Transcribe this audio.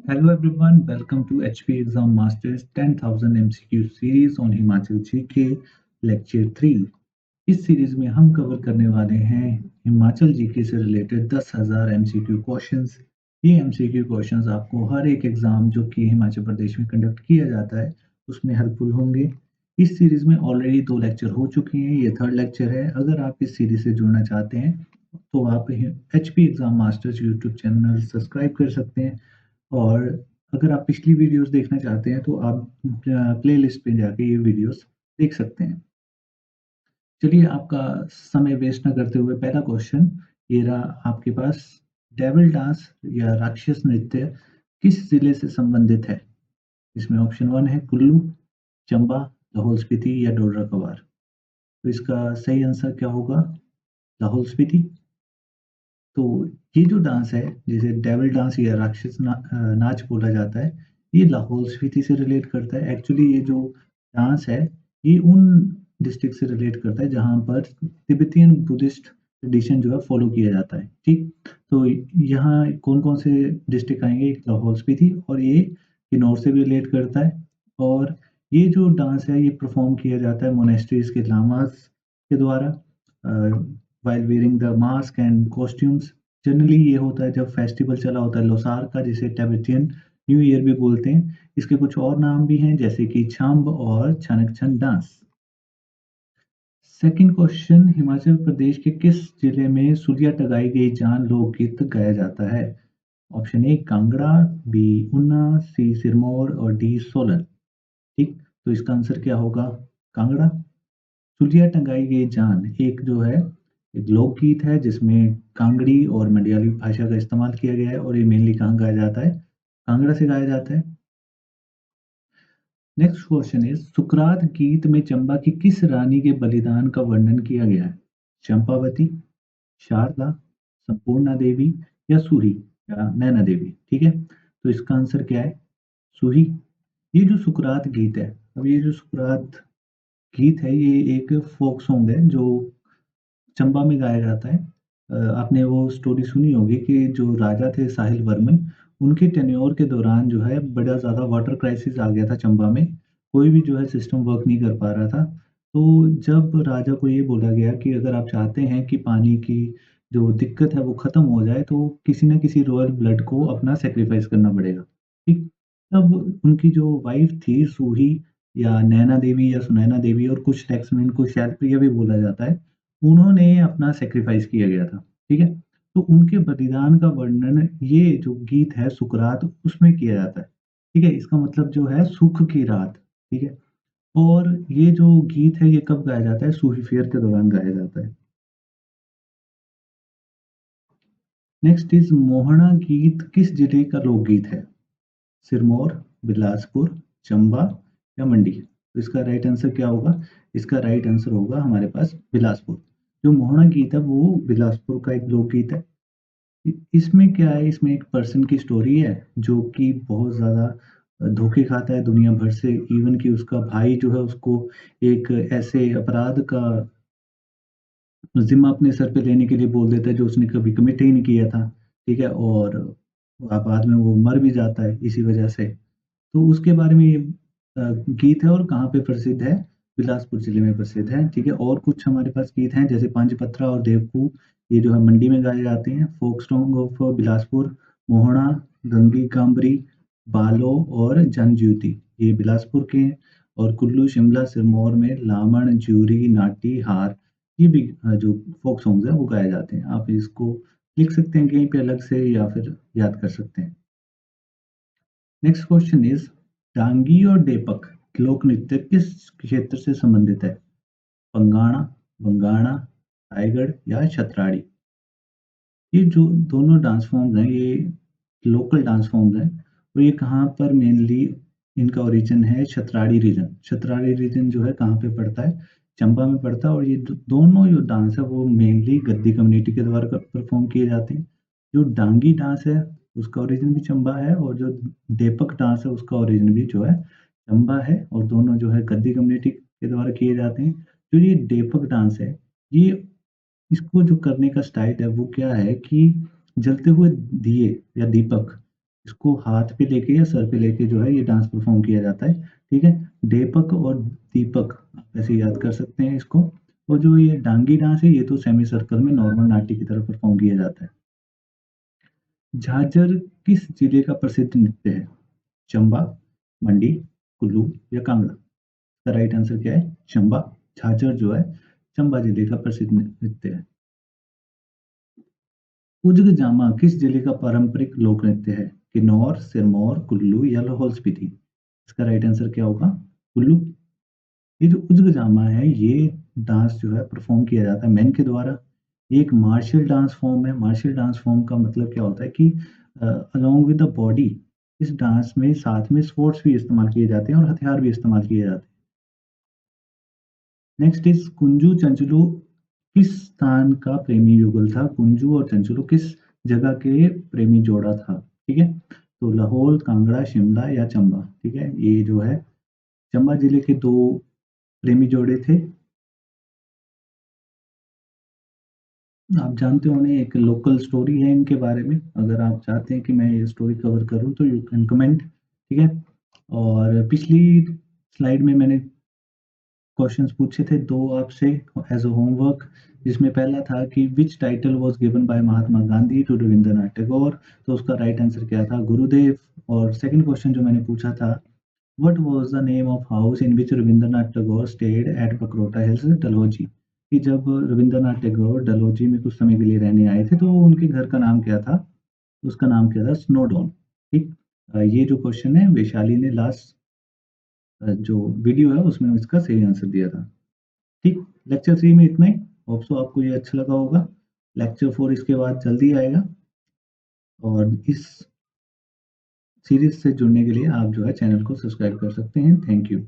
Hello everyone, welcome to HP Exam Masters 10,000 MCQ series on Himachal GK Lecture 3। इस series में हम cover करने वाले हैं हिमाचल जीके से रिलेटेड 10,000 MCQ क्वेश्चंस। ये MCQ क्वेश्चंस आपको हर एक एग्जाम जो कि हिमाचल प्रदेश में कंडक्ट किया जाता है उसमें हेल्पफुल होंगे। इस सीरीज में ऑलरेडी 2 लेक्चर हो चुके हैं, ये थर्ड लेक्चर है। अगर आप इस सीरीज से जुड़ना चाहते हैं तो आप HP exam masters YouTube channel subscribe कर सकते हैं, और अगर आप पिछली वीडियोस देखना चाहते हैं तो आप प्लेलिस्ट पे जाके ये वीडियोस देख सकते हैं। चलिए आपका समय वेस्ट ना करते हुए पहला क्वेश्चन ये रहा आपके पास। डेविल डांस या राक्षस नृत्य किस जिले से संबंधित है? इसमें ऑप्शन 1 है कुल्लू, चंबा, लाहौल स्पीति या डोडरा कवार। तो इसका सही आंसर क्या होगा? लाहौल स्पीति। तो ये जो डांस है जिसे डेविल डांस या राक्षस नाच बोला जाता है, ये लाहौल स्पीति से रिलेट करता है। एक्चुअली ये जो डांस है ये उन डिस्ट्रिक्ट से रिलेट करता है जहाँ पर तिब्बतियन बुद्धिस्ट ट्रेडिशन जो है फॉलो किया जाता है। ठीक, तो यहाँ कौन कौन से डिस्ट्रिक्ट आएंगे? एक लाहौल स्पीति, और ये किन्नौर से भी रिलेट करता है। और ये जो डांस है ये परफॉर्म किया जाता है मोनेस्ट्रीज के लामास के द्वारा while wearing the mask and costumes। Generally ये होता है जब फेस्टिवल चला होता है लोसार का, जिसे तिब्बतियन न्यू ईयर भी बोलते हैं। इसके कुछ और नाम भी हैं जैसे कि छंब और छनक dance. Second question, Himachal Pradesh के किस जिले में सुलिया टगाई गई जान लोकगीत गाया जाता है? Option A Kangra, B Una, C Sirmaur और डी सोलन। ठीक, तो इसका आंसर क्या होगा? कांगड़ा। सुलिया टंगाई गई जान एक जो है एक लोकगीत है जिसमें कांगड़ी और मलयाली भाषा का इस्तेमाल किया गया है, और ये मेनली कहाँ गाया जाता है? कांगड़ा से गाया जाता है। नेक्स्ट क्वेश्चन इज सुकरात गीत में चंबा की किस रानी के बलिदान का वर्णन किया गया है? चंपावती, शारदा, संपूर्णा देवी या सूही या नैना देवी। ठीक है, तो इसका आंसर क्या है? सूही। ये जो सुकरात गीत है, अब ये जो सुकरात गीत है ये एक फोक सॉन्ग है जो चंबा में गाया जाता है। आपने वो स्टोरी सुनी होगी कि जो राजा थे साहिल वर्मन, उनके टेन्योर के दौरान जो है बड़ा ज़्यादा वाटर क्राइसिस आ गया था चंबा में। कोई भी जो है सिस्टम वर्क नहीं कर पा रहा था। तो जब राजा को ये बोला गया कि अगर आप चाहते हैं कि पानी की जो दिक्कत है वो ख़त्म हो जाए तो किसी न किसी रॉयल ब्लड को अपना सैक्रिफाइस करना पड़ेगा। ठीक? तब उनकी जो वाइफ़ थी सूही या नैना देवी या सुनैना देवी, और कुछ टेक्स्ट में इनको शैलप्रिया भी बोला जाता है, उन्होंने अपना सैक्रिफाइस किया गया था, ठीक है? तो उनके बलिदान का वर्णन ये जो गीत है सुकरात उसमें किया जाता है, ठीक है? इसका मतलब जो है सुख की रात, ठीक है? और ये जो गीत है ये कब गाया जाता है? सूफी फेयर के दौरान गाया जाता है। नेक्स्ट इज़ मोहना गीत किस जिले का लोकगीत है? सिरमौर, बिलासपुर, चंबा या मंडी? तो इसका राइट आंसर क्या होगा? इसका राइट आंसर होगा हमारे पास बिलासपुर। जो मोहना गीत है वो बिलासपुर का एक लोकगीत है। इसमें क्या है, इसमें एक पर्सन की स्टोरी है जो कि बहुत ज़्यादा धोखे खाता है दुनिया भर से। इवन कि उसका भाई जो है उसको एक ऐसे अपराध का ज़िम्मा अपने सर पे लेने के लिए बोल देता है जो उसने कभी कमिट ही नहीं किया था, ठीक है? और बाद में वो मर भी जाता है इसी वजह से। तो उसके बारे में ये गीत है, और कहाँ पे प्रसिद्ध है? बिलासपुर ज़िले में प्रसिद्ध है, ठीक है? और कुछ हमारे पास गीत हैं जैसे पांचपत्रा और देवकू, ये जो है मंडी में गाए जाते हैं। Folk song of Bilaspur, Mohana, Gangi Kambari, Balo और जनज्योति, ये बिलासपुर के हैं। और कुल्लू, शिमला, सिरमौर में लामण, ज्यूरी, नाटी, हार, ये भी जो फोक सॉन्ग्स हैं वो गाए जाते हैं। आप इसको लिख सकते हैं कहीं पे अलग से या फिर याद कर सकते हैं। नेक्स्ट क्वेश्चन इज डांगी और डेपक लोक नृत्य किस क्षेत्र से संबंधित है? पंगाणा, बंगाणा, रायगढ़ या छतराड़ी? ये जो दोनों डांस फॉर्म्स हैं ये लोकल डांस फॉर्म्स हैं, और ये कहाँ पर मेनली इनका ओरिजिन है? छतराड़ी रीजन। छतराड़ी रीजन जो है कहाँ पे पड़ता है? चंबा में पड़ता है। और ये दोनों जो डांस है वो मेनली गद्दी कम्युनिटी के द्वारा परफॉर्म किए जाते हैं। जो डांगी डांस है उसका ओरिजिन भी चंबा है, और जो डेपक डांस है उसका ओरिजिन भी जो है चंबा है, और दोनों जो है गद्दी कम्युनिटी के द्वारा किए जाते हैं। जो ये डेपक डांस है ये इसको जो करने का स्टाइल है वो क्या है कि जलते हुए दिए या दीपक इसको हाथ पे लेके या सर पे लेके जो है ये डांस परफॉर्म किया जाता है, ठीक है? डेपक और दीपक, आप ऐसे याद कर सकते हैं इसको। और जो ये डांगी डांस है, ये तो सेमी सर्कल में नॉर्मल नाट्य की तरह परफॉर्म किया जाता है। झाझर किस जिले का प्रसिद्ध नृत्य है? चंबा, मंडी, कुल्लू या कांगड़ा? इसका राइट आंसर क्या है? चंबा। झाझर जो है चंबा जिले का प्रसिद्ध नृत्य है। उज्ग जामा किस जिले का पारंपरिक लोक नृत्य है? किन्नौर, सिरमौर, कुल्लू या लाहौल स्पीति? इसका राइट आंसर क्या होगा? कुल्लू। ये जो उज्ग जामा है, ये डांस जो है परफॉर्म किया जाता है मेन के द्वारा। ये एक मार्शल डांस फॉर्म है। मार्शल डांस फॉर्म का मतलब क्या होता है कि अलोंग विद द बॉडी इस डांस में साथ में स्पोर्ट्स भी इस्तेमाल किए जाते हैं और हथियार भी इस्तेमाल किए जाते हैं। नेक्स्ट इज कुंजू चंचलू किस स्थान का प्रेमी युगल था? कुंजू और चंचलू किस जगह के प्रेमी जोड़ा था? ठीक है, तो लाहौल, कांगड़ा, शिमला या चंबा? ठीक है, ये जो है चंबा जिले के दो प्रेमी जोड़े थे। आप जानते होंगे, एक लोकल स्टोरी है इनके बारे में। अगर आप चाहते हैं कि मैं ये स्टोरी कवर करूं तो यू कैन कमेंट, ठीक है। और पिछली स्लाइड में मैंने क्वेश्चंस पूछे थे दो आपसे एज अ होमवर्क, जिसमें पहला था कि which title was given by Mahatma Gandhi to Rabindranath Tagore, तो उसका राइट आंसर क्या था? गुरुदेव। और सेकंड क्वेश्चन जो मैंने पूछा था, what was the name of house in which Rabindranath Tagore stayed at Bakrota hills, Dalhousie? कि जब रविंद्रनाथ टैगोर डलहौजी में कुछ समय के लिए रहने आए थे तो उनके घर का नाम क्या था? उसका नाम क्या था? स्नोडॉन। ठीक। ये जो क्वेश्चन है वैशाली ने लास्ट जो वीडियो है उसमें इसका सही आंसर दिया था। ठीक, लेक्चर 3 में इतना ही। होप सो आपको ये अच्छा लगा होगा। लेक्चर 4 इसके बाद जल्दी आएगा। और इस सीरीज से जुड़ने के लिए आप जो है चैनल को सब्सक्राइब कर सकते हैं। Thank you.